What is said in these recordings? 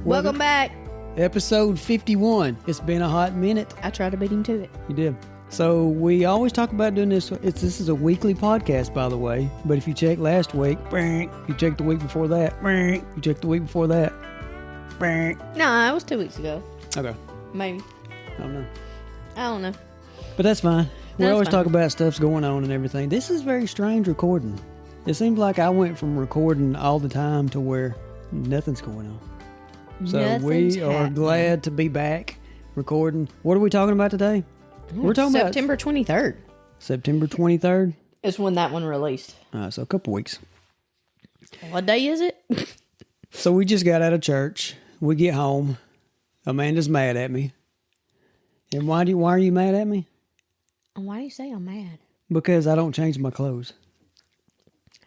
Welcome back. Episode 51. It's been a hot minute. I tried to beat him to it. You did. So we always talk about doing this. This is a weekly podcast, by the way. But if you check last week, you check the week before that, you check the week before that. No, it was 2 weeks ago. Okay. Maybe. I don't know. But But that's fine. We That's always fine. talk about stuff's going on and everything. This is very strange recording. It seems like I went from recording all the time to where nothing's going on. So Nothing's we are happening. glad to be back recording. What are we talking about today? We're talking September 23rd about September 23rd. is when that one released. So a couple weeks. What day is it? So we just got out of church. We get home. Amanda's mad at me. And why are you mad at me? Why do you say I'm mad? Because I don't change my clothes.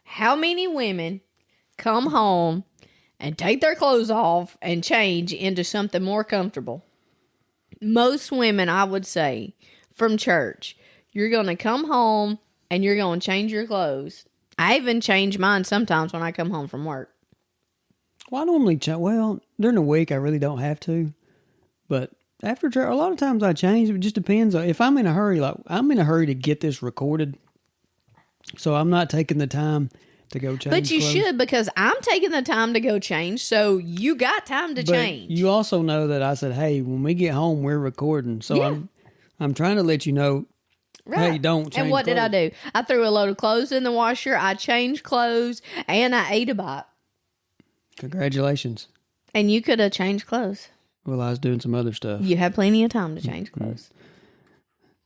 How many women come home and take their clothes off and change into something more comfortable? Most women, I would say, from church, you're going to come home and you're going to change your clothes. I even change mine sometimes when I come home from work. Well, I normally change. Well, during the week, I really don't have to. But after church, a lot of times I change. It just depends on if I'm in a hurry. Like I'm in a hurry to get this recorded. So I'm not taking the time to go change But you clothes. should, because I'm taking the time to go change, so you got time to But change. you also know that I said, hey, when we get home, we're recording. So Yeah. I'm trying to let you know, hey, don't change And what did I clothes. do? I threw a load of clothes in the washer, I changed clothes, and I ate a bite. Congratulations. And you could have changed clothes. Well, I was doing some other stuff. You had plenty of time to change clothes.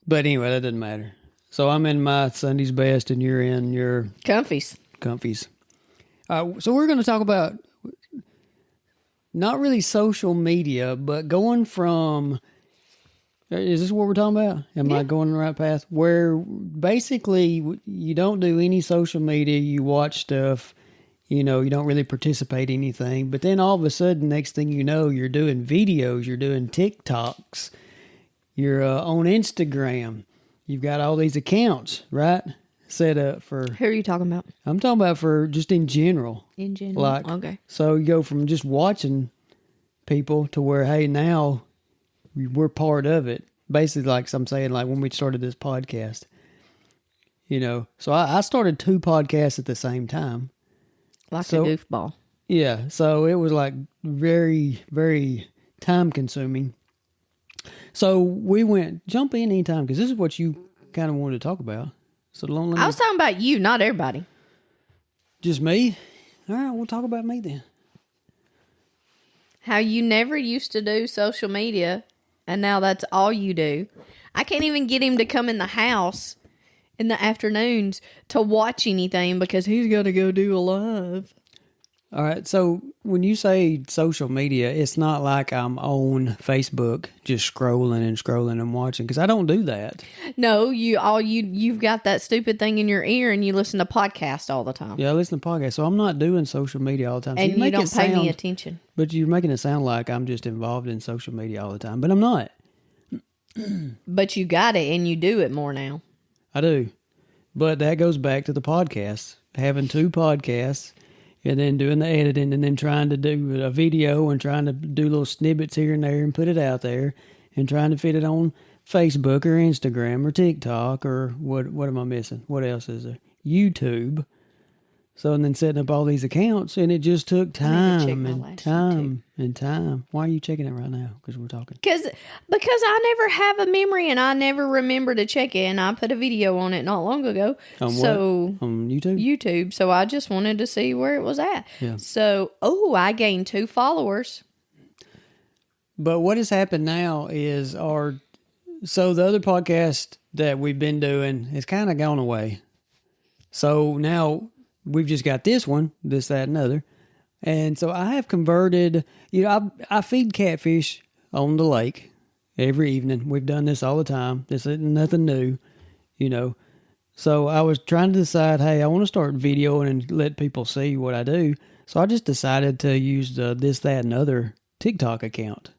But anyway, that doesn't matter. So I'm in my Sunday's best and you're in your Comfies. comfies. So we're going to talk about not really social media, but going from, is this what we're talking about? Am I going the right path? Where basically you don't do any social media, you watch stuff, you don't really participate in anything, but then all of a sudden, next thing you know, you're doing videos, you're doing TikToks, you're on Instagram, you've got all these accounts, right? Set up for, Who are you talking about? I'm talking about for just in general. In general? Like, Okay. so you go from just watching people to where, hey, now we're part of it. Basically, like I'm saying, like when we started this podcast, so I started 2 podcasts at the same time. Like So- a goofball. Yeah. So it was like very, very time consuming. So we went, jump in anytime, because this is what you kind of wanted to talk about. So long, I was talking about you, not everybody. just me. All right, we'll talk about me then. How you never used to do social media, and now that's all you do. I can't even get him to come in the house in the afternoons to watch anything because he's got to go do a live. All right. So when you say social media, it's not like I'm on Facebook just scrolling and watching, because I don't do that. No, you've got that stupid thing in your ear and you listen to podcasts all the time. Yeah, I listen to podcasts, so I'm not doing social media all the time. So And you make don't it pay me sound- attention. But you're making it sound like I'm just involved in social media all the time, but I'm not. But you got it and you do it more now. I do. But that goes back to the podcast. Having 2 podcasts and then doing the editing and then trying to do a video and trying to do little snippets here and there and put it out there and trying to fit it on Facebook or Instagram or TikTok or what am I missing? What else is there? YouTube. So, and then setting up all these accounts, and it just took check time my and last time and time. Why are you checking it right now? Because we're talking. Because I never have a memory and I never remember to check it. And I put a video on it not long ago. On so what? On YouTube? YouTube. So I just wanted to see where it was at. Yeah. So, I gained 2 followers. But what has happened now is so the other podcast that we've been doing has kind of gone away. So now we've just got this one, this, that, and other. And so I have converted, I feed catfish on the lake every evening. We've done this all the time. This isn't nothing new, So I was trying to decide, hey, I want to start videoing and let people see what I do. So I just decided to use the this, that, and other TikTok account.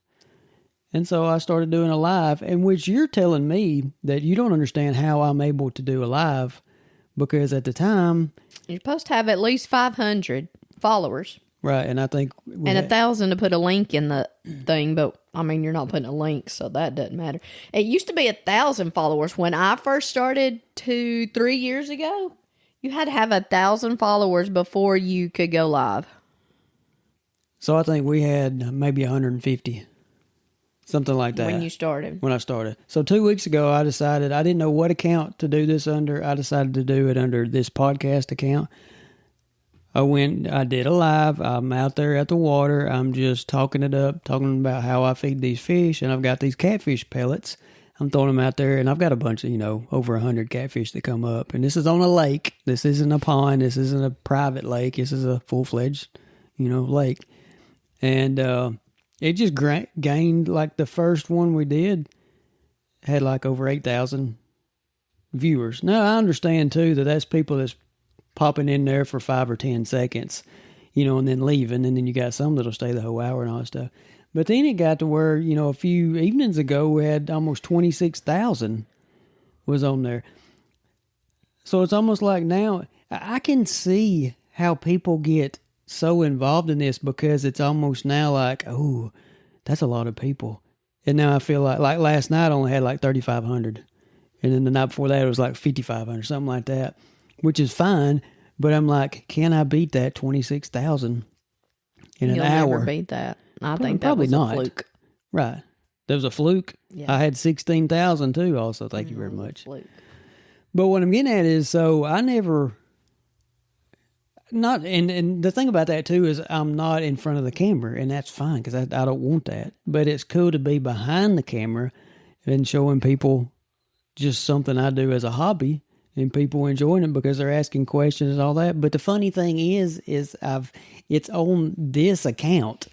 And so I started doing a live, in which you're telling me that you don't understand how I'm able to do a live, because at the time, You're supposed to have at least 500 followers. Right, and I think And 1,000 to put a link in the thing, but I mean, you're not putting a link, so that doesn't matter. It used to be 1,000 followers when I first started 2-3 years ago. You had to have 1,000 followers before you could go live. So I think we had maybe 150, something like that. When you started. When I started. So 2 weeks ago, I decided I didn't know what account to do this under. I decided to do it under this podcast account. I did a live. I'm out there at the water. I'm just talking it up, talking about how I feed these fish, and I've got these catfish pellets. I'm throwing them out there, and I've got a bunch of, over 100 catfish that come up. And this is on a lake. This isn't a pond. This isn't a private lake. This is a full-fledged, lake. And it just gained, like the first one we did had like over 8,000 viewers. Now, I understand, too, that that's people that's popping in there for 5 or 10 seconds, and then leaving. And then you got some that'll stay the whole hour and all that stuff. But then it got to where, a few evenings ago, we had almost 26,000 was on there. So it's almost like now I can see how people get so involved in this, because it's almost now like, oh, that's a lot of people. And now I feel like last night I only had like 3,500. And then the night before that it was like 5,500, something like that, which is fine. But I'm like, can I beat that 26,000 in an hour? You'll never beat that. I think that probably was not. a fluke. Right. There was a fluke. Yeah. I had 16,000 too also. Thank you very much. Fluke. But what I'm getting at is, so I never... And the thing about that too is I'm not in front of the camera, and that's fine because I don't want that. But it's cool to be behind the camera and showing people just something I do as a hobby, and people enjoying it because they're asking questions and all that. But the funny thing is it's on this account,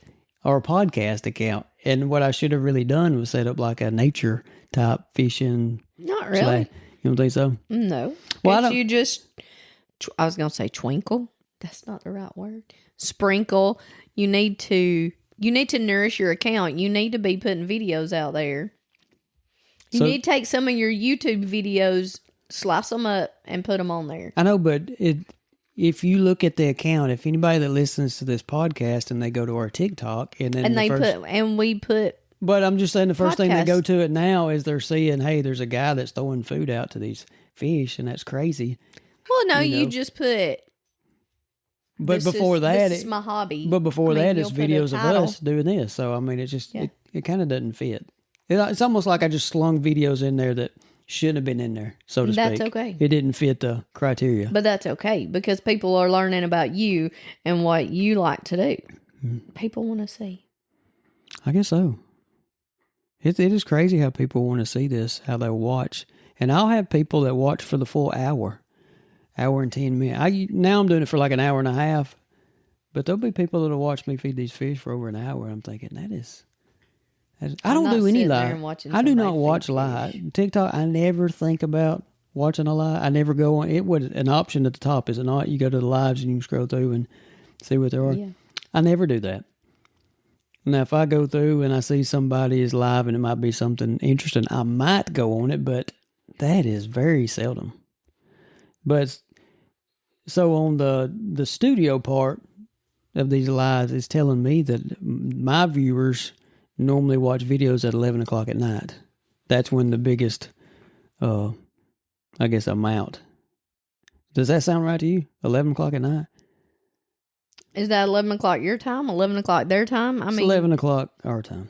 our podcast account, and what I should have really done was set up like a nature type fishing. Not really. You don't think so? No. Well, you just, I was going to say twinkle. That's not the right word. Sprinkle. You need to nourish your account. You need to be putting videos out there. You need to take some of your YouTube videos, slice them up, and put them on there. I know, but if you look at the account, if anybody that listens to this podcast and they go to our TikTok and then we put. But I'm just saying the first thing they podcast. go to it now is they're seeing, hey, there's a guy that's throwing food out to these fish, and that's crazy. Well, no, you just put. But before that, this is my hobby. But before that, it's videos of us doing this. So I mean, it's just it kind of doesn't fit. It's almost like I just slung videos in there that shouldn't have been in there, so to speak. That's okay. It didn't fit the criteria. But that's okay, because people are learning about you and what you like to do. People want to see. I guess so. It is crazy how people want to see this, how they watch. And I'll have people that watch for the full hour and 10 minutes. Now I'm doing it for like an hour and a half, but there'll be people that'll watch me feed these fish for over an hour. I'm thinking, I don't do any live. I do not watch live. TikTok, I never think about watching a live. I never go on. It was an option at the top, is it not? You go to the lives and you can scroll through and see what there are. Yeah. I never do that. Now, if I go through and I see somebody is live and it might be something interesting, I might go on it, but that is very seldom. But so on the studio part of these lives, it's telling me that my viewers normally watch videos at 11 o'clock at night. That's when the biggest, I guess, amount. Does that sound right to you? 11 o'clock at night? Is that 11 o'clock your time? 11 o'clock their time? It's 11 o'clock our time.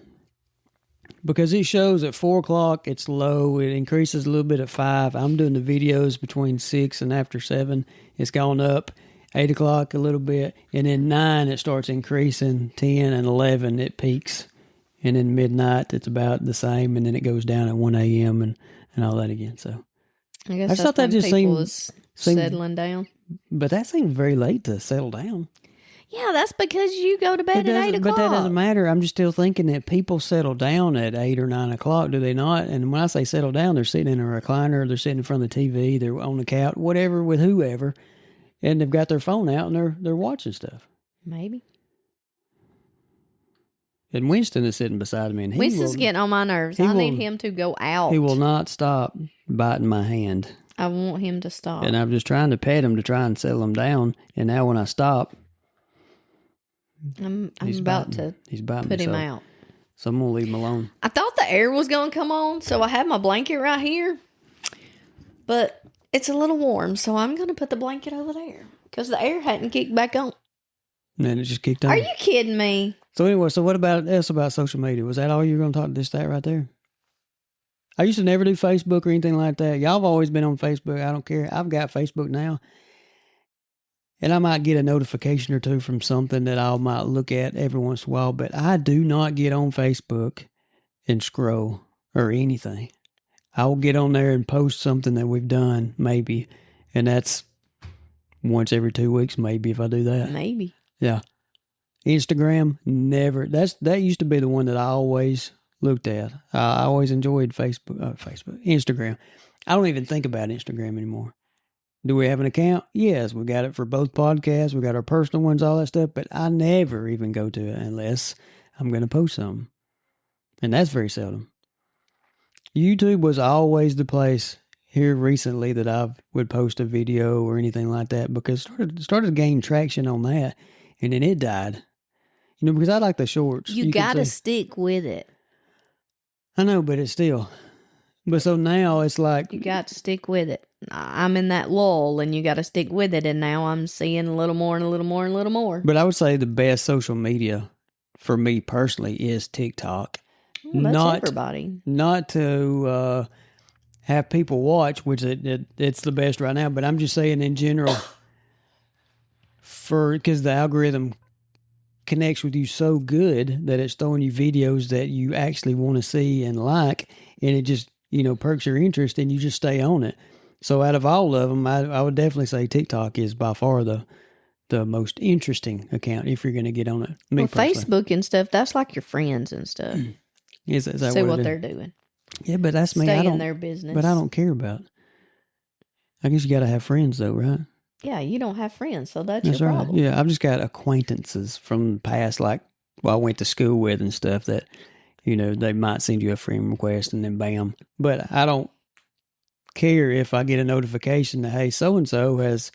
Because it shows at 4 o'clock, it's low. It increases a little bit at 5. I'm doing the videos between 6 and after 7. It's gone up. 8 o'clock a little bit. And then 9, it starts increasing. 10 and 11, it peaks. And then midnight, it's about the same. And then it goes down at 1 a.m. and all that again. So I guess that's when people is settling down. But that seems very late to settle down. Yeah, that's because you go to bed at 8 o'clock. But that doesn't matter. I'm just still thinking that people settle down at 8 or 9 o'clock, do they not? And when I say settle down, they're sitting in a recliner, they're sitting in front of the TV, they're on the couch, whatever, with whoever, and they've got their phone out and they're watching stuff. Maybe. And Winston is sitting beside me, and Winston's getting on my nerves. I need him to go out. He will not stop biting my hand. I want him to stop. And I'm just trying to pet him to try and settle him down. And now when I stop, I'm He's about biting. to He's biting put me, him so, out. So I'm gonna leave him alone. I thought the air was going to come on, so I have my blanket right here. But it's a little warm, so I'm going to put the blanket over there because the air hadn't kicked back on. And then it just kicked on. Are you kidding me? So anyway, so what about else about social media? Was that all you were going to talk? Just that right there? I used to never do Facebook or anything like that. Y'all have always been on Facebook. I don't care. I've got Facebook now. And I might get a notification or two from something that I might look at every once in a while. But I do not get on Facebook and scroll or anything. I will get on there and post something that we've done, maybe. And that's once every 2 weeks, maybe, if I do that. Maybe. Yeah. Instagram, never. That used to be the one that I always looked at. I always enjoyed Instagram. I don't even think about Instagram anymore. Do we have an account? Yes, we got it for both podcasts. We got our personal ones, all that stuff. But I never even go to it unless I'm going to post something. And that's very seldom. YouTube was always the place here recently that I would post a video or anything like that because started to gain traction on that. And then it died. You know, because I like the shorts. You got to stick with it. I know, but it's still. But so now it's like. You got to stick with it. I'm in that lull and you got to stick with it. And now I'm seeing a little more and a little more and a little more. But I would say the best social media for me personally is TikTok. Well, that's everybody. Not to have people watch, which it's the best right now. But I'm just saying in general, because the algorithm connects with you so good that it's throwing you videos that you actually want to see and like, and it just, perks your interest and you just stay on it. So out of all of them, I would definitely say TikTok is by far the most interesting account if you're going to get on it. Well, Facebook and stuff, that's like your friends and stuff. Is that see what they're doing. Yeah, but that's me. Stay in their business. But I don't care about. I guess you got to have friends though, right? Yeah, you don't have friends, so that's your right. problem. Yeah, I've just got acquaintances from the past, like I went to school with and stuff that, they might send you a friend request and then bam. But I don't care if I get a notification that, hey, so-and-so has,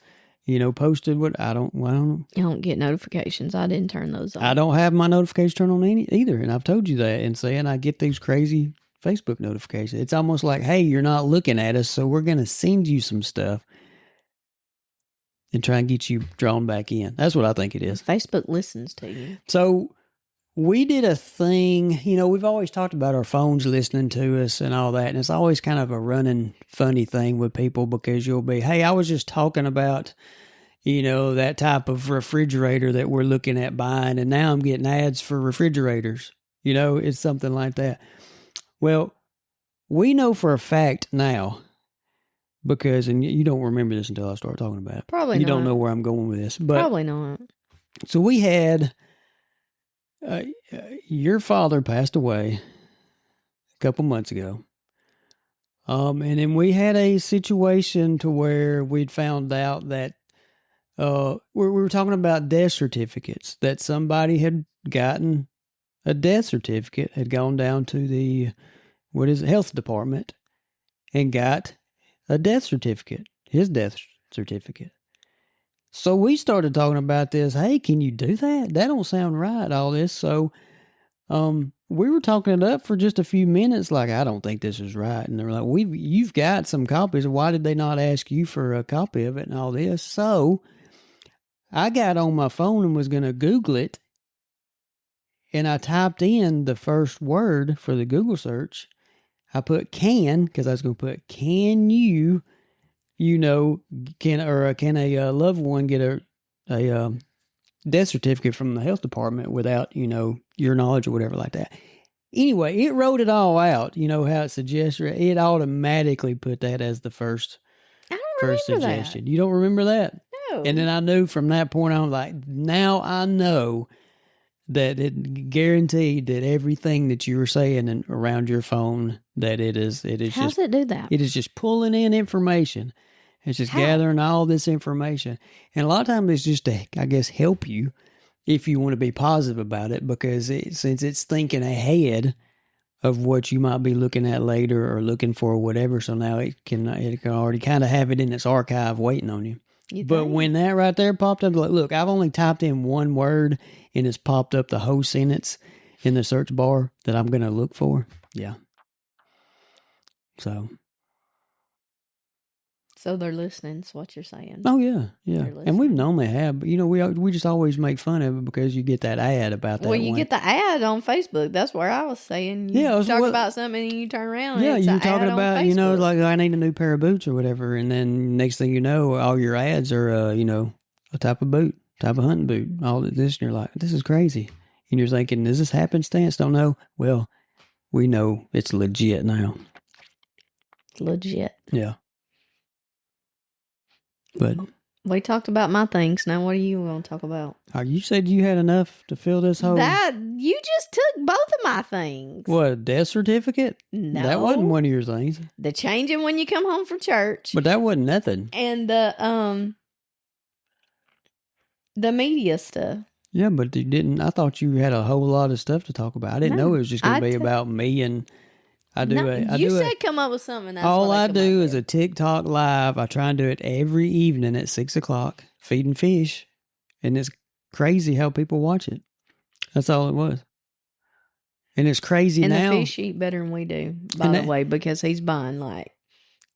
posted what I don't know. You don't get notifications. I didn't turn those on. I don't have my notifications turned on either. And I've told you that and saying I get these crazy Facebook notifications. It's almost like, hey, you're not looking at us, so we're going to send you some stuff and try and get you drawn back in. That's what I think it is. Facebook listens to you. So we did a thing, we've always talked about our phones listening to us and all that. And it's always kind of a running funny thing with people because you'll be, hey, I was just talking about, that type of refrigerator that we're looking at buying. And now I'm getting ads for refrigerators. It's something like that. Well, we know for a fact now, because, and you don't remember this until I start talking about it. Probably not. You don't know where I'm going with this. But probably not. So we had, your father passed away a couple months ago. And then we had a situation to where we'd found out that we were talking about death certificates, that somebody had gotten a death certificate, had gone down to the, health department and got a death certificate, his death certificate. So we started talking about this. Hey, can you do that? That don't sound right, all this. So we were talking it up for just a few minutes, like, I don't think this is right. And they're like, you've got some copies. Why did they not ask you for a copy of it and all this? So I got on my phone and was going to Google it. And I typed in the first word for the Google search. I put can, because I was going to put, can you, can a loved one get a death certificate from the health department without, your knowledge or whatever like that. Anyway, it wrote it all out. How it suggests it automatically put that as the first suggestion. That. You don't remember that? No. And then I knew from that point on, like, now I know that it guaranteed that everything that you were saying around your phone, that it is How does it do that? It is just pulling in information. It's just gathering all this information. And a lot of times it's just to, I guess, help you if you want to be positive about it, because since it's thinking ahead of what you might be looking at later or looking for or whatever, so now it can already kind of have it in its archive waiting on you. But think? when that right there popped up, like, look, I've only typed in one word and it's popped up the whole sentence in the search bar that I'm going to look for. Yeah. So. So they're listening, is what you're saying. Oh, yeah. Yeah. They're And we've listening. normally have, but, we just always make fun of it because you get that ad about that Well, you one. get the ad on Facebook. That's where I was saying. You Yeah, talk about something and you turn around Yeah, and it's you're an talking ad on about, Facebook. like I need a new pair of boots or whatever. And then next thing you know, all your ads are, a type of boot, type of hunting boot, all this. And you're like, this is crazy. And you're thinking, is this happenstance? Don't know. Well, we know it's legit now. Legit. Yeah. But we talked about my things. Now, what are you going to talk about? You said you had enough to fill this whole. That you just took both of my things. What, a death certificate? No, that wasn't one of your things. The changing when you come home from church, but that wasn't nothing. And the media stuff. Yeah, but you didn't. I thought you had a whole lot of stuff to talk about. I didn't know it was just going to be about me and. You said come up with something. That's all I do is a TikTok live. I try and do it every evening at 6:00, feeding fish, and it's crazy how people watch it. That's all it was, and it's crazy and now. And the fish eat better than we do, by the way, because he's buying like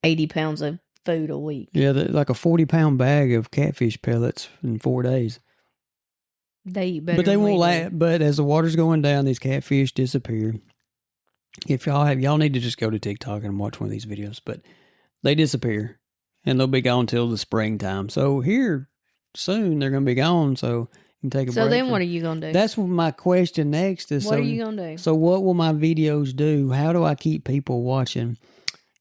80 pounds of food a week. Yeah, like a 40-pound bag of catfish pellets in 4 days. They eat better, but they won't laugh. But as the water's going down, these catfish disappear. If y'all need to just go to TikTok and watch one of these videos, but they disappear and they'll be gone till the springtime. So here soon they're going to be gone. So you can take a break. So then what are you going to do? That's what my question next is. What are you going to do? So what will my videos do? How do I keep people watching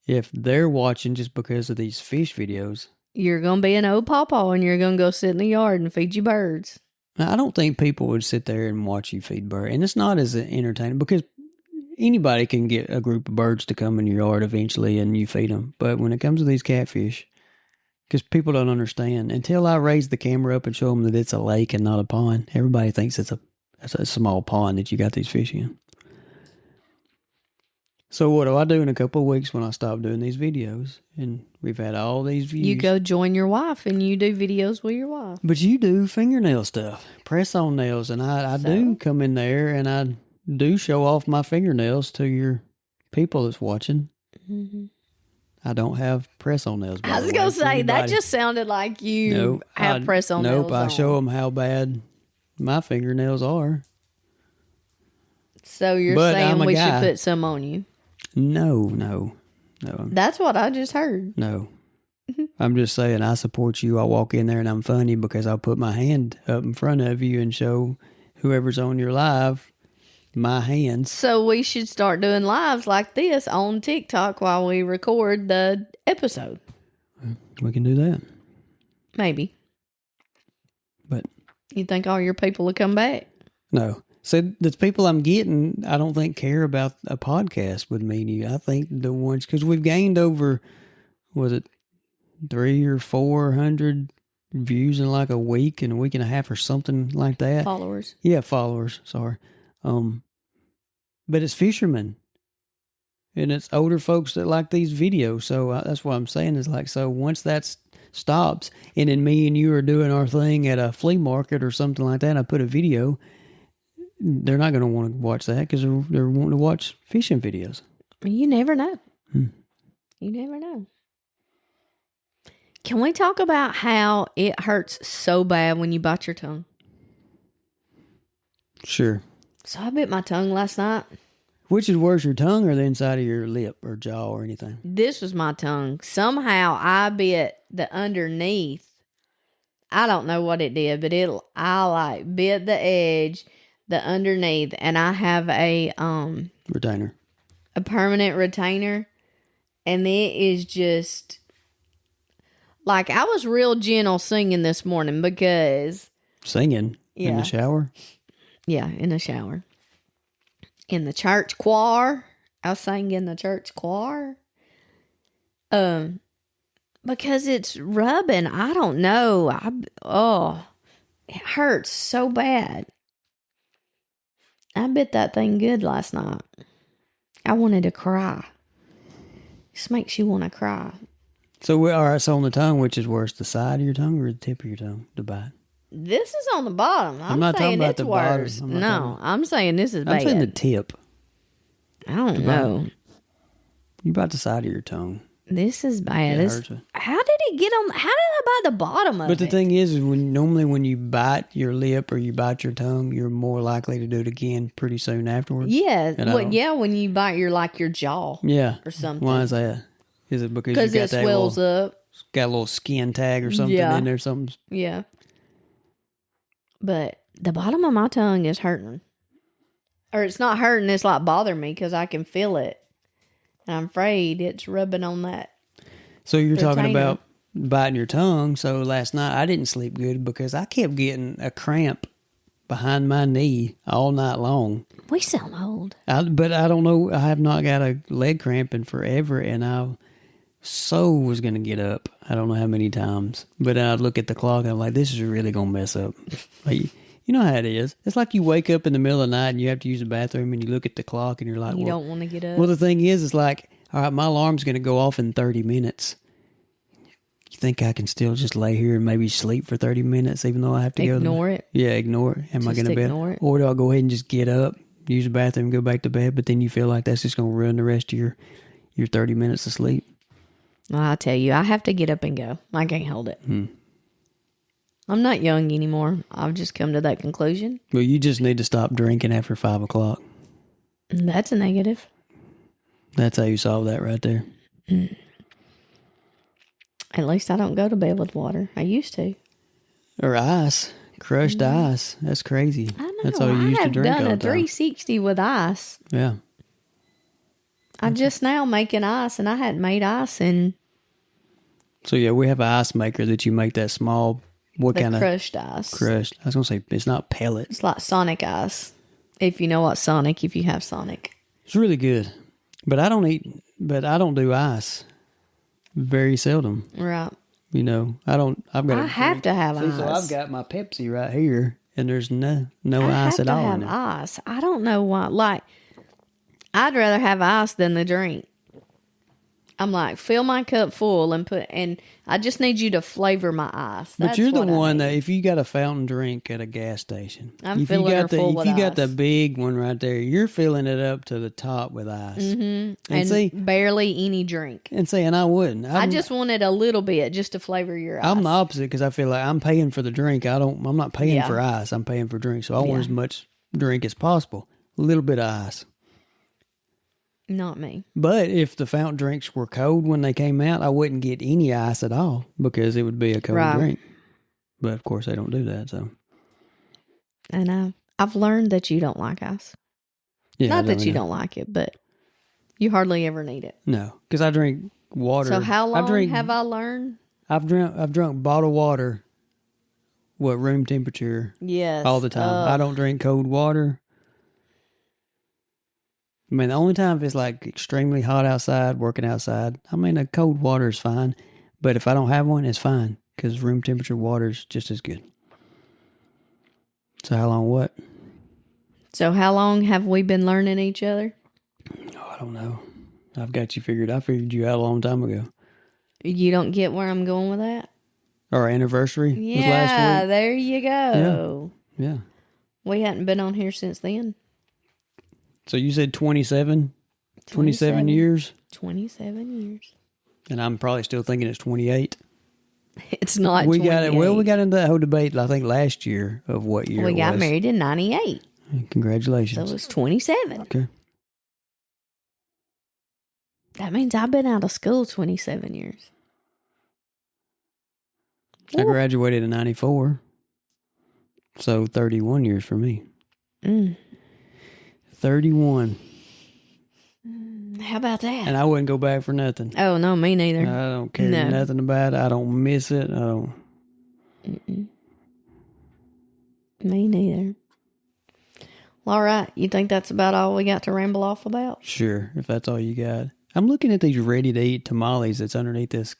if they're watching just because of these fish videos? You're going to be an old pawpaw and you're going to go sit in the yard and feed you birds. Now, I don't think people would sit there and watch you feed birds. And it's not as entertaining because anybody can get a group of birds to come in your yard eventually and you feed them. But when it comes to these catfish, because people don't understand, until I raise the camera up and show them that it's a lake and not a pond, everybody thinks it's a small pond that you got these fish in. So what do I do in a couple of weeks when I stop doing these videos? And we've had all these views. You go join your wife and you do videos with your wife. But you do fingernail stuff, press on nails, and I do come in there and I do show off my fingernails to your people that's watching. Mm-hmm. I don't have press on nails. I was going to say, that just sounded like you have press on nails. Nope, I show them how bad my fingernails are. So you're saying we should put some on you? No. That's what I just heard. No. I'm just saying I support you. I walk in there and I'm funny because I'll put my hand up in front of you and show whoever's on your live my hands. So we should start doing lives like this on TikTok while we record the episode. We can do that. Maybe. But you think all your people will come back? No. So the people I'm getting, I don't think care about a podcast with me and you. I think the ones, because we've gained over, was it 300 or 400 views in like a week and a half or something like that. Followers. Yeah, followers. Sorry. But it's fishermen. And it's older folks that like these videos. So that's what I'm saying is like, so once that stops and then me and you are doing our thing at a flea market or something like that, and I put a video, they're not going to want to watch that because they're wanting to watch fishing videos. You never know. You never know. Can we talk about how it hurts so bad when you bite your tongue? Sure. So I bit my tongue last night. Which is worse, your tongue or the inside of your lip or jaw or anything? This was my tongue. Somehow I bit the underneath. I don't know what it did, but I bit the edge, the underneath, and I have a retainer. A permanent retainer. And it is just like I was real gentle singing this morning because singing in the shower? Yeah, in the shower. In the church choir. I sang in the church choir. Because it's rubbing. I don't know. It hurts so bad. I bit that thing good last night. I wanted to cry. This makes you want to cry. So, all right, so on the tongue, which is worse, the side of your tongue or the tip of your tongue to bite? This is on the bottom. I'm not talking saying about it's the bottom. worse. I'm not No, I'm saying this is I'm bad. saying the tip. I don't know. You bite the side of your tongue. This is bad. It hurts it. How did it get on? How did I bite the bottom of it? But the thing is when you bite your lip or you bite your tongue, you're more likely to do it again pretty soon afterwards. Yeah. And when you bite your jaw. Yeah. Or something. Why is that? Is it because you got it swells up. Got a little skin tag or something in there? Something. Yeah. But the bottom of my tongue is hurting. Or it's not hurting, it's like bothering me because I can feel it. And I'm afraid it's rubbing on that. So you're talking retainer. about biting your tongue. So last night I didn't sleep good because I kept getting a cramp behind my knee all night long. We sound old. But I don't know. I have not got a leg cramp in forever, and I was going to get up. I don't know how many times. But then I'd look at the clock, and I'm like, this is really going to mess up. Like, you know how it is. It's like you wake up in the middle of the night, and you have to use the bathroom, and you look at the clock, and you're like, You don't want to get up. Well, the thing is, it's like, all right, my alarm's going to go off in 30 minutes. You think I can still just lay here and maybe sleep for 30 minutes, even though I have to Ignore it. Yeah, ignore it. Am I going to be? Or do I go ahead and just get up, use the bathroom, and go back to bed? But then you feel like that's just going to ruin the rest of your 30 minutes of sleep. Well, I tell you, I have to get up and go. I can't hold it. I'm not young anymore. I've just come to that conclusion. Well, you just need to stop drinking after 5 o'clock. That's a negative. That's how you solve that right there. At least I don't go to bed with water. I used to. Or ice. Crushed ice. That's crazy. I know. That's all you used to drink all the time. I have done a 360 with ice. Yeah. I just now making ice, and I hadn't made ice in... So, yeah, we have an ice maker that you make that small... What kind of... crushed ice. Crushed. I was going to say, it's not pellets. It's like Sonic ice. If you know what Sonic, if you have Sonic. It's really good. But I don't do ice. Very seldom. Right. You know, I have to have ice. So I've got my Pepsi right here, and there's no ice at all. I have to have ice. I don't know why. Like, I'd rather have ice than the drink. I'm like, fill my cup full and I just need you to flavor my ice. But you're the one that if you got a fountain drink at a gas station, I'm filling her full with ice. If you got the big one right there, you're filling it up to the top with ice. Mm-hmm. And barely any drink. And I wouldn't. I just wanted a little bit just to flavor your ice. I'm the opposite because I feel like I'm paying for the drink. I'm not paying for ice. I'm paying for drink. So I want as much drink as possible. A little bit of ice. Not me. But if the fountain drinks were cold when they came out, I wouldn't get any ice at all because it would be a cold drink. But of course, they don't do that. So, and I've learned that you don't like ice. Yeah, not that you don't like it, but you hardly ever need it. No, because I drink water. So how long have I learned? I've drunk bottled water. Room temperature? Yes, all the time. I don't drink cold water. I mean, the only time if it's like extremely hot outside, working outside, I mean, a cold water is fine. But if I don't have one, it's fine because room temperature water is just as good. So how long what? So how long have we been learning each other? Oh, I don't know. I've got you figured. I figured you out a long time ago. You don't get where I'm going with that? Our anniversary was last Yeah, week. there you go. Yeah. We hadn't been on here since then. So you said 27 years? 27 years. And I'm probably still thinking it's 28. It's not we 28. got it. Well, we got into that whole debate, I think, last year of what year we got married in 98. Congratulations. So it's 27. Okay. That means I've been out of school 27 years. I graduated in 94. So 31 years for me. 31. How about that? And I wouldn't go back for nothing. Oh, no, me neither. I don't care nothing about it. I don't miss it. I don't. Me neither. Well, all right. You think that's about all we got to ramble off about? Sure, if that's all you got. I'm looking at these ready-to-eat tamales that's underneath this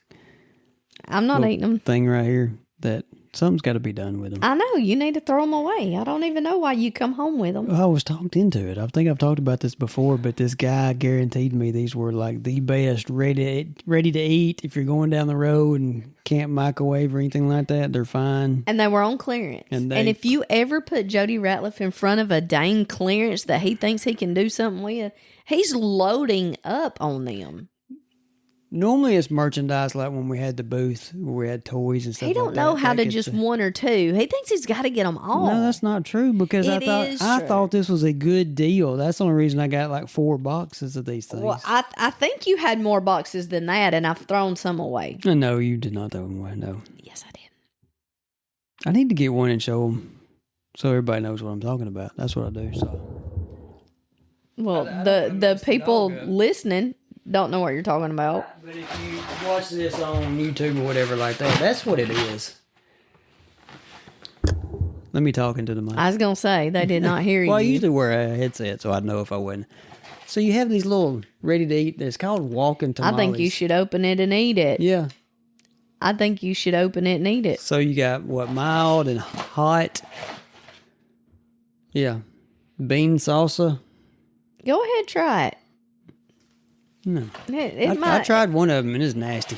I'm not eating them. thing right here that Something's got to be done with them. I know. You need to throw them away. I don't even know why you come home with them. I was talked into it. I think I've talked about this before, but this guy guaranteed me these were like the best, ready to eat. If you're going down the road and can't microwave or anything like that, they're fine. And they were on clearance. And if you ever put Jody Ratliff in front of a dang clearance that he thinks he can do something with, he's loading up on them. Normally it's merchandise like when we had the booth where we had toys and stuff like that. He don't know how to just one or two. He thinks he's got to get them all. No, that's not true because I thought this was a good deal. That's the only reason I got like 4 boxes of these things. Well, I think you had more boxes than that, and I've thrown some away. No, you did not throw them away, no. Yes, I did. I need to get one and show them so everybody knows what I'm talking about. That's what I do. So, well, the people listening don't know what you're talking about. But if you watch this on YouTube or whatever like that, that's what it is. Let me talk into the mic. I was going to say, they did not hear you. Well, I usually wear a headset so I'd know if I wouldn't. So you have these little ready to eat. It's called walking tamales. I think you should open it and eat it. Yeah. I think you should open it and eat it. So you got what, mild and hot? Yeah. Bean salsa. Go ahead, try it. No. I tried one of them and it's nasty.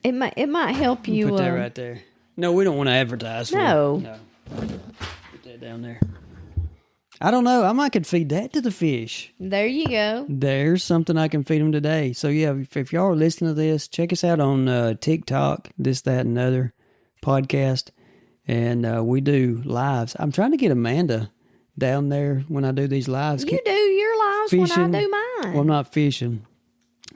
It might help you. Put that right there. No, we don't want to advertise for No. No. Put that down there. I don't know. I might could feed that to the fish. There you go. There's something I can feed them today. So yeah, if y'all are listening to this, check us out on TikTok, This, That, and Other podcast. And we do lives. I'm trying to get Amanda down there when I do these lives. You do your lives fishing. when I do mine. Well, I'm not fishing.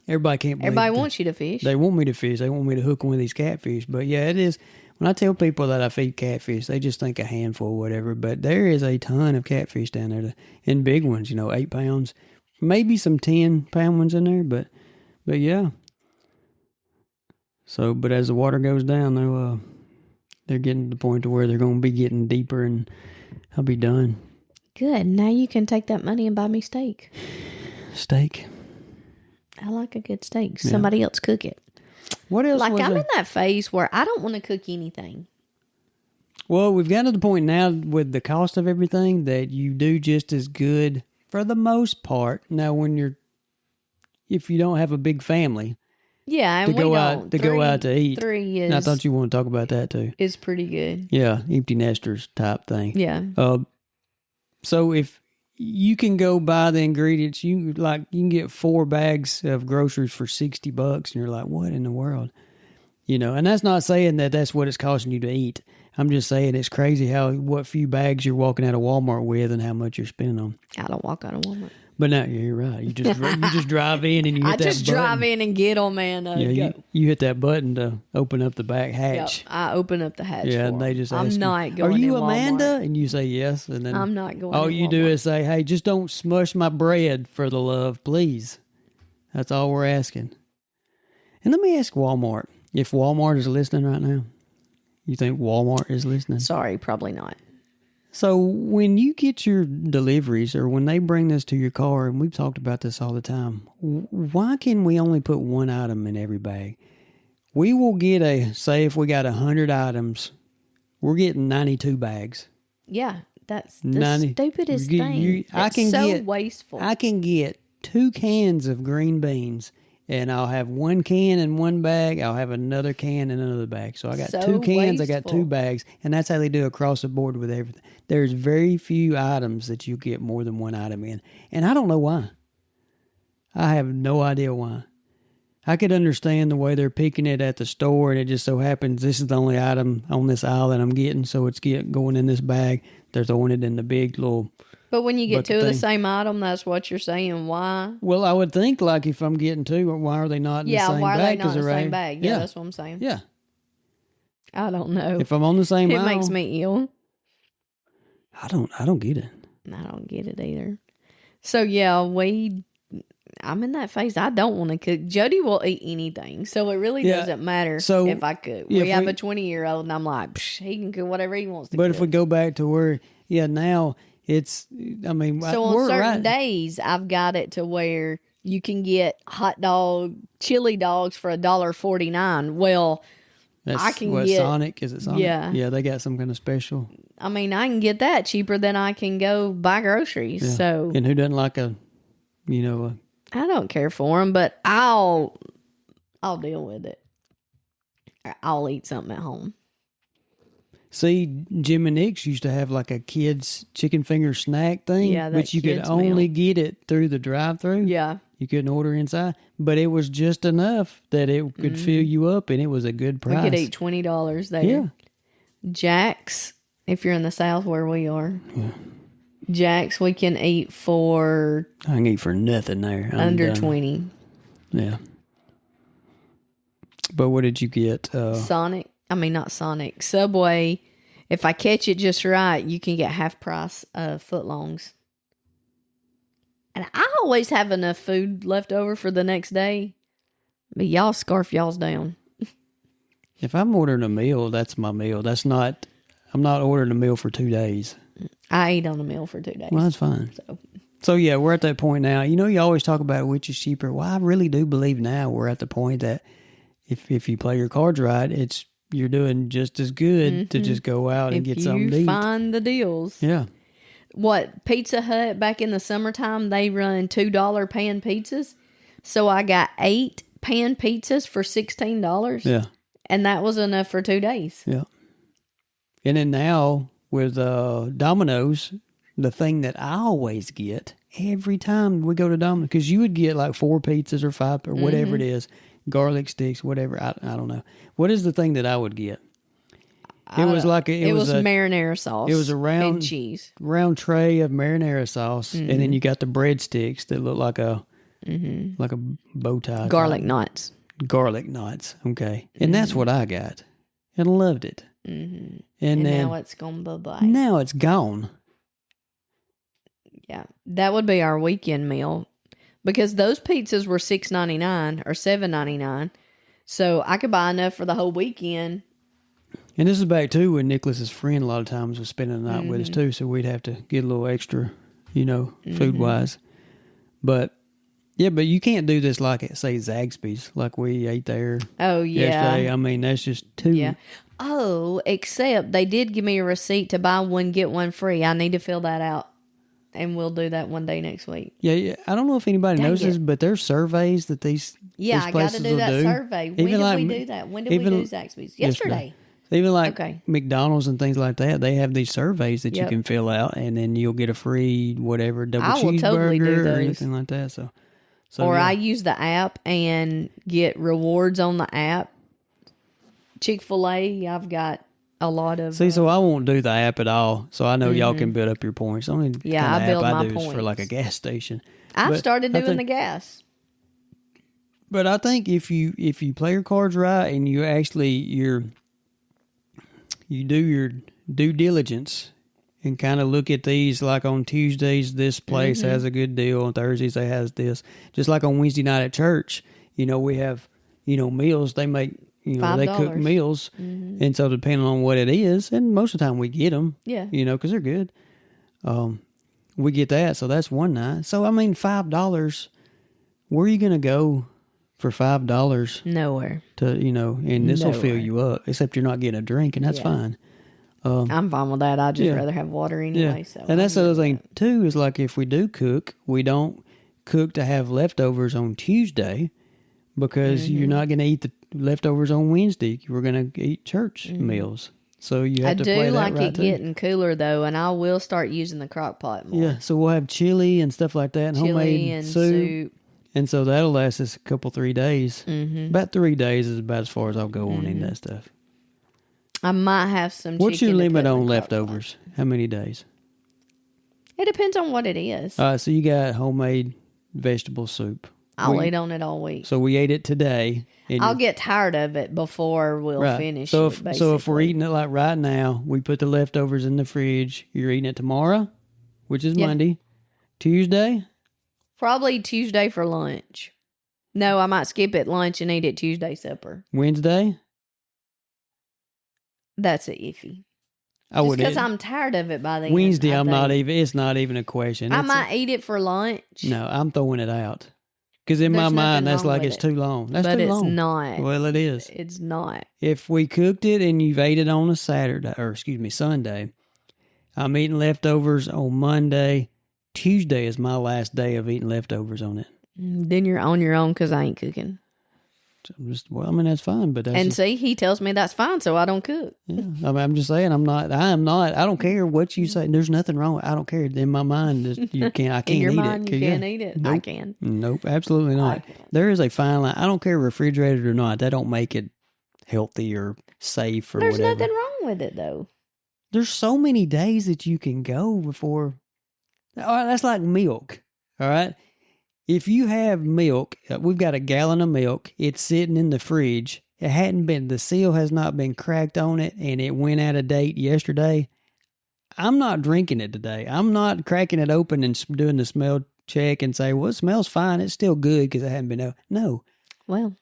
Everybody can't believe Everybody wants you to fish. They want me to fish. They want me to hook them with these catfish. But yeah, it is. When I tell people that I feed catfish, they just think a handful or whatever. But there is a ton of catfish down there. And big ones, 8 pounds. Maybe some 10-pound ones in there. But yeah. So, but as the water goes down, they're getting to the point to where they're going to be getting deeper and I'll be done. Good. Now you can take that money and buy me steak. Steak? I like a good steak. Somebody else cook it. What else? Like I'm in that phase where I don't want to cook anything. Well, we've gotten to the point now with the cost of everything that you do just as good for the most part. Now, if you don't have a big family, yeah, and go out to eat. 3 is. And I thought you want to talk about that too. Is pretty good. Yeah, empty nesters type thing. Yeah. So if you can go buy the ingredients, you can get 4 bags of groceries for $60, and you're like, what in the world? And that's not saying that that's what it's costing you to eat. I'm just saying it's crazy what few bags you're walking out of Walmart with and how much you're spending on. I don't walk out of Walmart. But now you're right. You just drive in and you hit that button. I just drive in and get them, man. Yeah, you hit that button to open up the back hatch. Yep, I open up the hatch. Yeah, and they just ask I'm not going. Are you in Amanda? Walmart. And you say yes, and then I'm not going. All you do is say, "Hey, just don't smush my bread for the love, please." That's all we're asking. And let me ask Walmart if Walmart is listening right now. You think Walmart is listening? Sorry, probably not. So when you get your deliveries or when they bring this to your car, and we've talked about this all the time, why can we only put 1 item in every bag? We will get say if we got 100 items, we're getting 92 bags. Yeah, that's the stupidest thing. It's so wasteful. I can get 2 cans of green beans. And I'll have 1 can in 1 bag. I'll have another can in another bag. So I got 2 cans. Wasteful. I got 2 bags. And that's how they do across the board with everything. There's very few items that you get more than 1 item in. And I don't know why. I have no idea why. I could understand the way they're picking it at the store. And it just so happens this is the only item on this aisle that I'm getting. So it's going in this bag. They're throwing it in the big little... But when you get 2 of the same item, that's what you're saying. Why? Well, I would think like if I'm getting 2, why are they not in the same bag? Yeah, why are they not in the same bag? Yeah, that's what I'm saying. Yeah. I don't know. If I'm on the same aisle. It makes me ill. I don't get it. I don't get it either. So, yeah, I'm in that phase. I don't want to cook. Jody will eat anything. So, it really doesn't matter if I cook. We have a 20-year-old, and I'm like, he can cook whatever he wants to cook. But if we go back to where, now... so on certain days, I've got it to where you can get hot dog, chili dogs for $1.49. Well, That's I can what, get Sonic? Is it Sonic? Yeah. Yeah, they got some kind of special. I mean, I can get that cheaper than I can go buy groceries. Yeah. So And who doesn't like a, you know, I don't care for them, but I'll deal with it. I'll eat something at home. see, Jim and Nick's used to have like a kid's chicken finger snack thing, Yeah, that but you could kid's only meal. get it through the drive-through. Yeah. You couldn't order inside, but it was just enough that it could fill you up, and it was a good price. We could eat $20 there. Yeah. Jack's, if you're in the South where we are. Yeah. Jack's, we can eat for I can eat for nothing there. I'm under done. 20. Yeah. But what did you get? Sonic. I mean, not Sonic. Subway. If I catch it just right, you can get half price footlongs. And I always have enough food left over for the next day. But y'all scarf y'all's down. If I'm ordering a meal, that's my meal. I'm not ordering a meal for 2 days. I ate on a meal for 2 days. Well, that's fine. So yeah, we're at that point now. You know, you always talk about which is cheaper. Well, I really do believe now we're at the point that if you play your cards right, you're doing just as good to just go out and get something to eat. If you find the deals. Yeah. What, Pizza Hut back in the summertime, they run $2 pan pizzas. So I got 8 pan pizzas for $16. Yeah. And that was enough for 2 days. Yeah. And then now with Domino's, the thing that I always get every time we go to Domino's, because you would get like 4 pizzas or 5 or whatever it is, garlic sticks, whatever. I don't know. What is the thing that I would get? It was like it was marinara sauce. It was a and cheese. round tray of marinara sauce, and then you got the breadsticks that look like a bow tie. Garlic knots. Garlic knots. Okay, and that's what I got, and loved it. Mm-hmm. And then now it's gone bye-bye. Now it's gone. Yeah, that would be our weekend meal, because those pizzas were $6.99 or $7.99, so I could buy enough for the whole weekend. And this is back too when Nicholas's friend a lot of times was spending the night with us too, so we'd have to get a little extra, food wise. But yeah, but you can't do this like at say Zaxby's, like we ate there. Oh yeah. Yesterday. I mean, that's just too. Yeah. Oh, except they did give me a receipt to buy one get one free. I need to fill that out, and we'll do that one day next week. Yeah. I don't know if anybody knows this, but there's surveys that these. Yeah, these I got to do that survey. When did we do that? When did we do Zaxby's? Yesterday. Even like McDonald's and things like that, they have these surveys that you can fill out, and then you'll get a free whatever double cheeseburger totally do those. or anything like that. So or I use the app and get rewards on the app. Chick-fil-A, I've got a lot of. See, so I won't do the app at all. So I know y'all can build up your points. The only I build app my I do points is for like a gas station. I've started doing the gas. But I think if you play your cards right and you actually you do your due diligence and kind of look at these, like on Tuesdays, this place has a good deal. On Thursdays, they has this. Just like on Wednesday night at church, we have, meals. They make, they cook meals. And so depending on what it is, and most of the time we get them, because they're good. We get that. So that's one night. So, I mean, $5, where are you going to go for $5? Nowhere. And this will fill you up, except you're not getting a drink, and that's fine. I'm fine with that. I'd just rather have water anyway. So and that's the other thing too, is like if we do cook, we don't cook to have leftovers on Tuesday, because you're not going to eat the leftovers on Wednesday. We're going to eat church meals. So you have to play that right. I do like it getting cooler though, and I will start using the crock pot more. Yeah, so we'll have chili and stuff like that, and homemade and soup. And so that'll last us a couple, 3 days. About 3 days is about as far as I'll go on in that stuff. I might have some. What's your limit on leftovers? How many days? It depends on what it is. So you got homemade vegetable soup. I'll eat on it all week. So we ate it today. I'll get tired of it before we'll finish so it. So if we're eating it like right now, we put the leftovers in the fridge. You're eating it tomorrow, which is Monday. Tuesday? Probably Tuesday for lunch. No, I might skip it lunch and eat it Tuesday supper. Wednesday? That's a iffy. Just because I'm tired of it by the Wednesday, end. It's not even a question. I might eat it for lunch. No, I'm throwing it out. Because in my There's nothing mind, that's wrong like with it's it. too long. That's But too it's long. not. Well, it is. It's not. If we cooked it and you've ate it on a Sunday, I'm eating leftovers on Monday. Tuesday is my last day of eating leftovers on it. Then you're on your own because I ain't cooking. Well, I mean, that's fine, but that's And see, he tells me that's fine, so I don't cook. yeah. I mean, I'm just saying, I don't care what you say. There's nothing wrong. I don't care. In my mind, I can't In your eat mind, it. you can't eat it. Nope. I can. Nope, absolutely not. There is a fine line. I don't care refrigerated or not. That don't make it healthy or safe or There's whatever. nothing wrong with it, though. There's so many days that you can go before. All right, that's like milk. All right. If you have milk, we've got a gallon of milk. It's sitting in the fridge. The seal has not been cracked on it, and it went out of date yesterday. I'm not drinking it today. I'm not cracking it open and doing the smell check and say, well, it smells fine. It's still good because it hadn't been out. No. Well,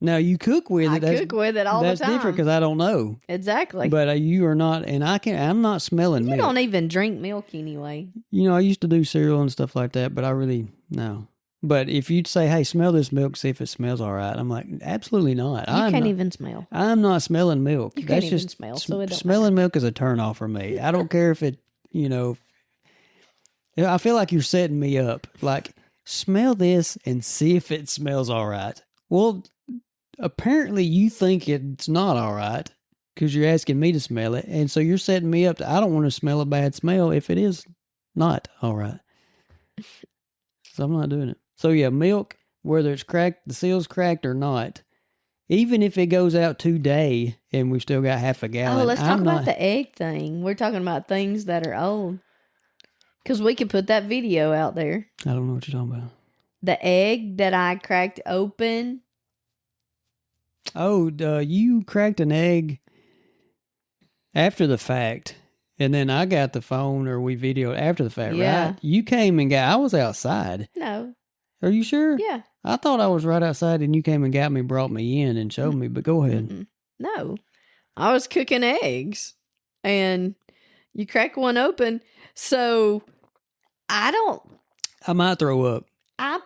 Now, you cook with it. I cook with it all the time. That's different because I don't know. Exactly. But you are not, and I'm not smelling milk. You don't even drink milk anyway. I used to do cereal and stuff like that, but I really, no. But if you'd say, hey, smell this milk, see if it smells all right, I'm like, absolutely not. You can't even smell. I'm not smelling milk. You can't even smell, so it don't smelling milk is a turnoff for me. I don't care if it, I feel like you're setting me up. Like, smell this and see if it smells all right. Well, apparently you think it's not all right because you're asking me to smell it. And so you're setting me up I don't want to smell a bad smell if it is not all right. So I'm not doing it. So yeah, milk, whether it's cracked, the seal's cracked or not, even if it goes out today and we've still got half a gallon. Oh, let's talk about the egg thing. We're talking about things that are old. Because we could put that video out there. I don't know what you're talking about. The egg that I cracked open. Oh, you cracked an egg after the fact, and then I got the phone or we videoed after the fact, right? You came and I was outside. No. Are you sure? Yeah. I thought I was right outside and you came and got me, brought me in and showed me, but go ahead. Mm-mm. No. I was cooking eggs and you crack one open. So I might throw up. I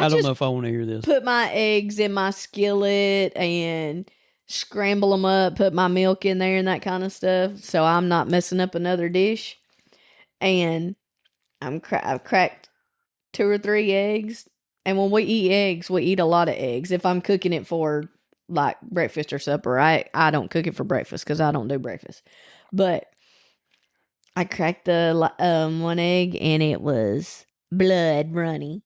don't know if I want to hear this. Put my eggs in my skillet and scramble them up, put my milk in there and that kind of stuff. So I'm not messing up another dish. And I've cracked 2 or 3 eggs. And when we eat eggs, we eat a lot of eggs. If I'm cooking it for like breakfast or supper, I don't cook it for breakfast because I don't do breakfast. But I cracked the one egg and it was blood runny.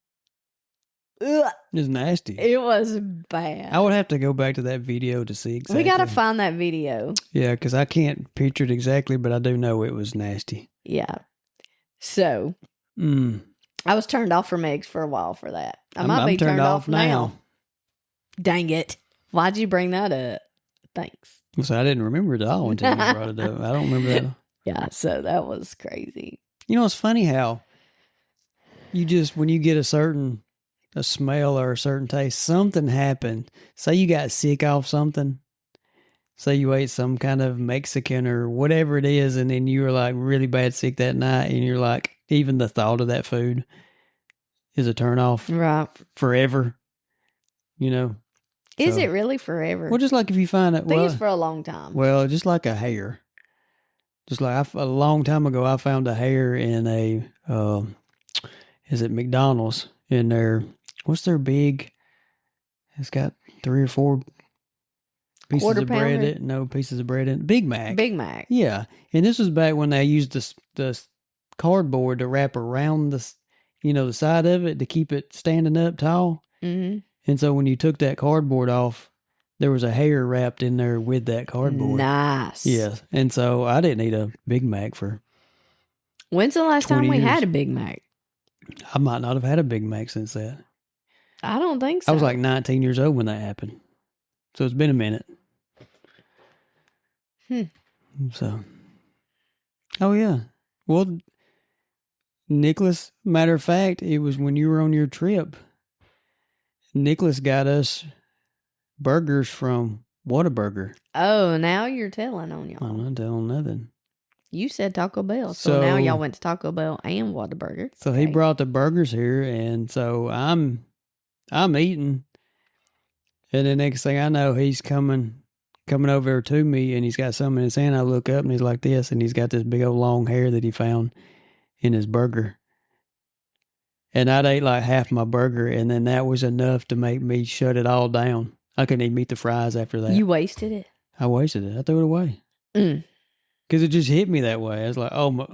Ugh. It's nasty. It was bad. I would have to go back to that video to see exactly. We got to find that video. Yeah, because I can't picture it exactly, but I do know it was nasty. Yeah. So, I was turned off from eggs for a while for that. I might be turned off now. Dang it. Why'd you bring that up? Thanks. So I didn't remember it at all until you brought it up. I don't remember that. Yeah, so that was crazy. It's funny how you just, when you get a smell or a certain taste, something happened. Say you got sick off something. Say you ate some kind of Mexican or whatever it is, and then you were like really bad sick that night, and you're like, even the thought of that food is a turnoff. Right. Forever. Is it really forever? Well, just like if you find it. I think it's for a long time. Well, just like a hair. Just like a long time ago, I found a hair in is it McDonald's in their, what's their big, it's got 3 or 4 pieces Quarter of bread. pounder? No pieces of bread in Big Mac. Big Mac. Yeah. And this was back when they used the cardboard to wrap around the side of it to keep it standing up tall. Mm-hmm. And so when you took that cardboard off, there was a hair wrapped in there with that cardboard. Nice. Yes. And so I didn't eat a Big Mac for When's the last time we 20 years. had a Big Mac? I might not have had a Big Mac since that. I don't think so. I was like 19 years old when that happened. So it's been a minute. So. Oh, yeah. Well, Nicholas, matter of fact, it was when you were on your trip. Nicholas got us burgers from Whataburger. Oh, now you're telling on y'all. I'm not telling nothing. You said Taco Bell. So now y'all went to Taco Bell and Whataburger. So he brought the burgers here, and so I'm eating. And the next thing I know, he's coming over to me, and he's got something in his hand. I look up, and he's like this, and he's got this big old long hair that he found in his burger. And I'd ate like half my burger, and then that was enough to make me shut it all down. I couldn't even eat the fries after that. You wasted it? I wasted it. I threw it away. Because it just hit me that way. I was like, oh, my,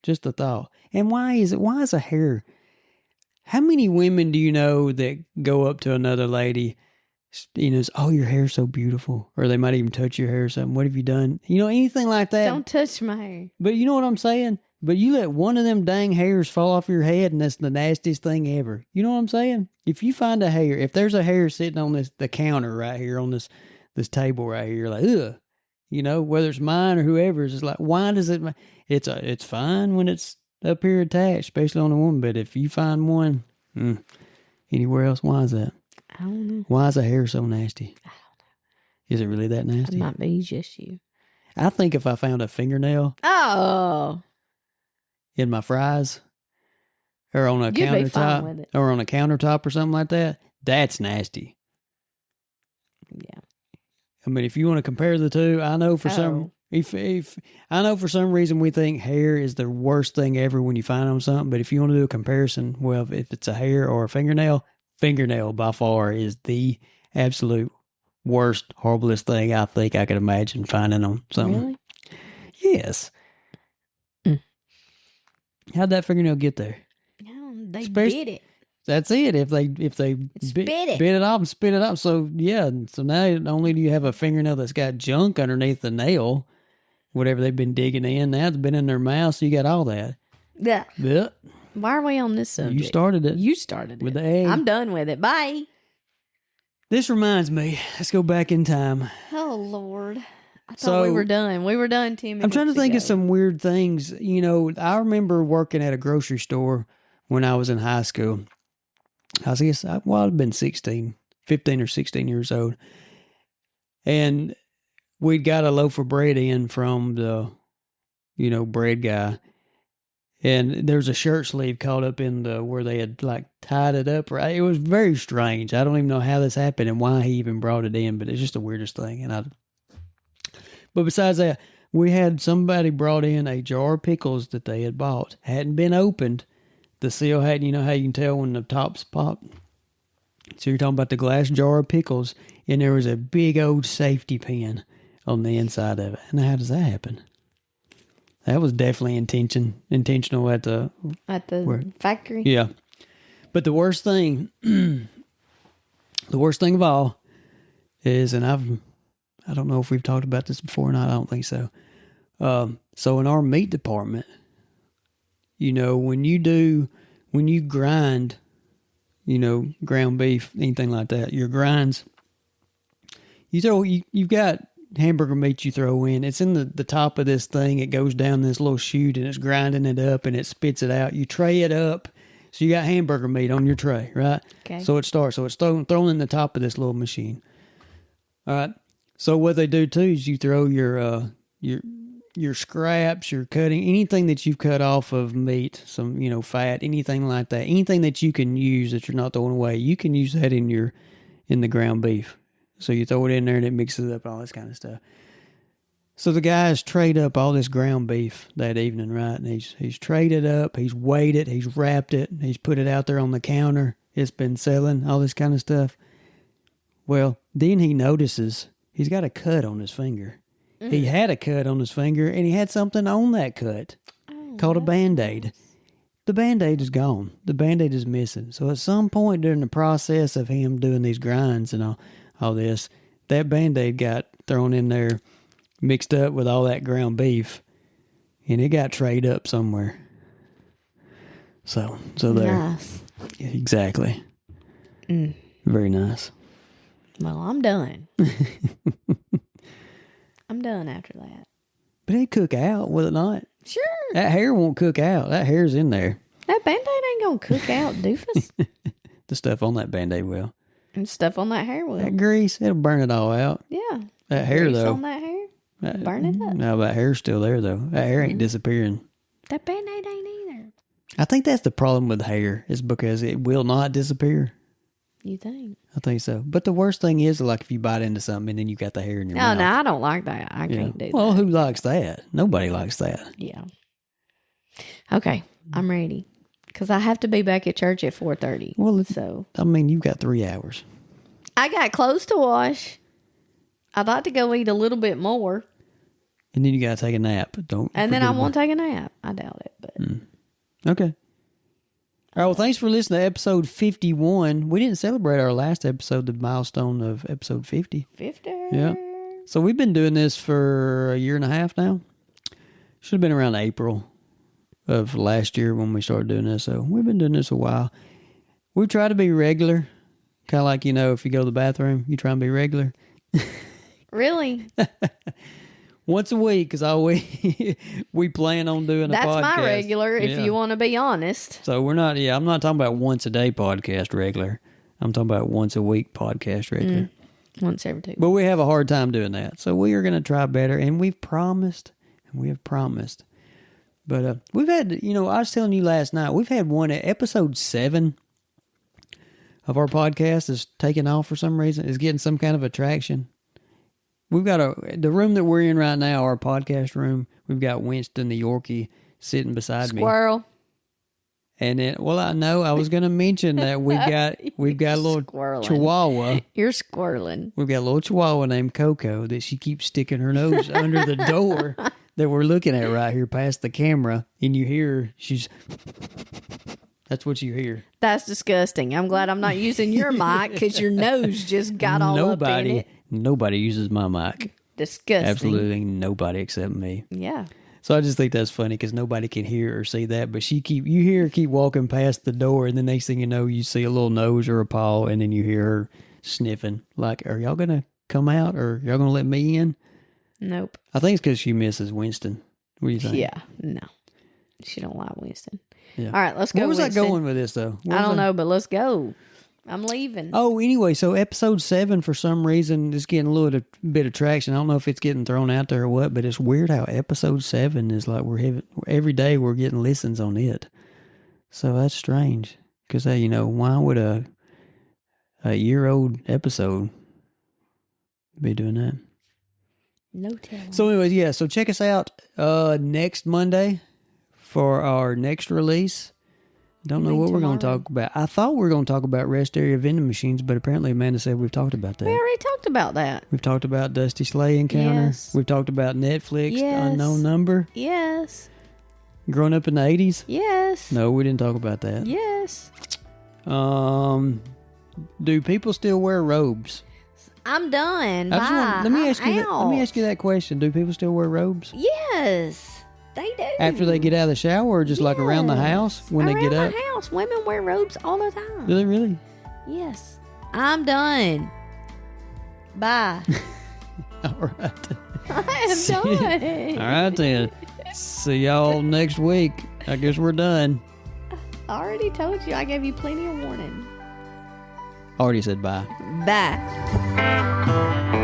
just the thought. And why is a hair? How many women do you know that go up to another lady, oh, your hair's so beautiful. Or they might even touch your hair or something. What have you done? Anything like that. Don't touch my hair. But you know what I'm saying? But you let one of them dang hairs fall off your head, and that's the nastiest thing ever. You know what I'm saying? If you find a hair, if there's a hair sitting on the counter right here on this table right here, you're like, ugh. Whether it's mine or whoever's, it's like, why does it? It's fine when it's up here attached, especially on a woman. But if you find one anywhere else, why is that? I don't know. Why is a hair so nasty? I don't know. Is it really that nasty? It might be just you. I think if I found a fingernail. Oh. In my fries, or on a countertop, or on a countertop, or something like that, that's nasty. Yeah. I mean, if you want to compare the two, I know for some reason we think hair is the worst thing ever when you find on something. But if you want to do a comparison, well, if it's a hair or a fingernail by far is the absolute worst, horriblest thing I think I could imagine finding on something. Really? Yes. How'd that fingernail get there? They bit it. That's it. If they bit it off and spit it out. So yeah. So now not only do you have a fingernail that's got junk underneath the nail, whatever they've been digging in, now it's been in their mouth. So you got all that. Yeah. Yeah. Why are we on this subject? You started it. With the egg. I'm done with it. Bye. This reminds me. Let's go back in time. Oh Lord. I thought we were done. We were done 10 minutes I'm trying to think ago. of some weird things. I remember working at a grocery store when I was in high school. I'd been 15 or 16 years old. And we'd got a loaf of bread in from the, bread guy. And there's a shirt sleeve caught up in where they had like tied it up. Right? It was very strange. I don't even know how this happened and why he even brought it in, but it's just the weirdest thing. But besides that, we had somebody brought in a jar of pickles that they had bought. Hadn't been opened. The seal hadn't, you know how you can tell when the top's popped? So you're talking about the glass jar of pickles, and there was a big old safety pin on the inside of it. And how does that happen? That was definitely intentional at the factory? Yeah. But the worst thing of all is, and I don't know if we've talked about this before or not. I don't think so. So in our meat department, when you grind, ground beef, anything like that, your grinds, you've got hamburger meat you throw in. It's in the top of this thing. It goes down this little chute and it's grinding it up and it spits it out. You tray it up. So you got hamburger meat on your tray, right? Okay. So it's thrown in the top of this little machine. All right. So what they do too is you throw your scraps, your cutting, anything that you've cut off of meat, some fat, anything like that, anything that you can use that you're not throwing away, you can use that in the ground beef. So you throw it in there and it mixes up all this kind of stuff. So the guys trade up all this ground beef that evening, right? And he's traded up, he's weighed it, he's wrapped it, he's put it out there on the counter. It's been selling, all this kind of stuff. Well, then he notices he's got a cut on his finger. Mm. He had a cut on his finger, and he had something on that cut called a Band-Aid. The Band-Aid is gone. The Band-Aid is missing. So at some point during the process of him doing these grinds and all this, that Band-Aid got thrown in there, mixed up with all that ground beef, and it got trayed up somewhere. So there. Nice. Yeah, exactly. Mm. Very nice. Well, I'm done. I'm done after that. But it'd cook out, will it not? Sure. That hair won't cook out. That hair's in there. That Band-Aid ain't gonna cook out, doofus. The stuff on that Band-Aid will. And stuff on that hair will. That grease, it'll burn it all out. Yeah. That hair, grease though. on that hair? Burn it up. No, that hair's still there, though. That hair ain't disappearing. That Band-Aid ain't either. I think that's the problem with hair, is because it will not disappear. You think? I think so. But the worst thing is, like, if you bite into something and then you got the hair in your mouth. No, I don't like that. I can't do that. Well, who likes that? Nobody likes that. Yeah. Okay, I'm ready. Because I have to be back at church at 4:30. Well, so I mean, you've got 3 hours. I got clothes to wash. I'd like to go eat a little bit more. And then you got to take a nap. And then I won't take a nap. I doubt it. But Okay. All right, well, thanks for listening to episode 51. We didn't celebrate our last episode, the milestone of episode 50. 50. Yeah. So we've been doing this for a year and a half now. Should have been around April of last year when we started doing this. So we've been doing this a while. We try to be regular. Kind of like, if you go to the bathroom, you try and be regular. Really? Once a week, because we plan on doing a podcast. That's my regular, if you want to be honest. So we're not, I'm not talking about once a day podcast regular. I'm talking about once a week podcast regular. Once every 2 weeks. But we have a hard time doing that. So we are going to try better, and we have promised. But we've had, I was telling you last night, we've had one, episode 7 of our podcast is taking off for some reason. It's getting some kind of attraction. We've got the room that we're in right now, our podcast room. We've got Winston the Yorkie sitting beside me. Squirrel. And then, I know I was going to mention that we've got a little Chihuahua. You're squirreling. We've got a little Chihuahua named Coco that she keeps sticking her nose under the door that we're looking at right here past the camera, and you hear that's what you hear. That's disgusting. I'm glad I'm not using your mic because your nose just got all up in it. Nobody uses my mic. Disgusting. Absolutely nobody except me. Yeah. So I just think that's funny because nobody can hear or see that. But you hear her keep walking past the door, and the next thing you know, you see a little nose or a paw, and then you hear her sniffing. Like, are y'all going to come out, or y'all going to let me in? Nope. I think it's because she misses Winston. What do you think? Yeah. No. She don't like Winston. Yeah. All right, let's go. Where was Winston. I going with this, though? I don't know, but let's go. I'm leaving. Oh, anyway, so episode 7, for some reason, is getting a little bit of traction. I don't know if it's getting thrown out there or what, but it's weird how episode 7 is like every day we're getting listens on it. So that's strange. Because, why would a year-old episode be doing that? No telling. So anyways, yeah, so check us out next Monday for our next release. Don't know what we're going to talk about. I thought we were going to talk about rest area vending machines, but apparently Amanda said we've talked about that. We already talked about that. We've talked about Dusty Slay Encounter. Yes. We've talked about Netflix, Yes. Unknown Number. Yes. Growing up in the 80s. Yes. No, we didn't talk about that. Yes. Do people still wear robes? I'm done. Bye. Let me ask you that question. Do people still wear robes? Yes. They do. After they get out of the shower, or just like around the house when they get up? Around the house. Women wear robes all the time. Do they really? Yes. I'm done. Bye. All right. I am done. All right then. See y'all next week. I guess we're done. I already told you. I gave you plenty of warning. Already said bye. Bye.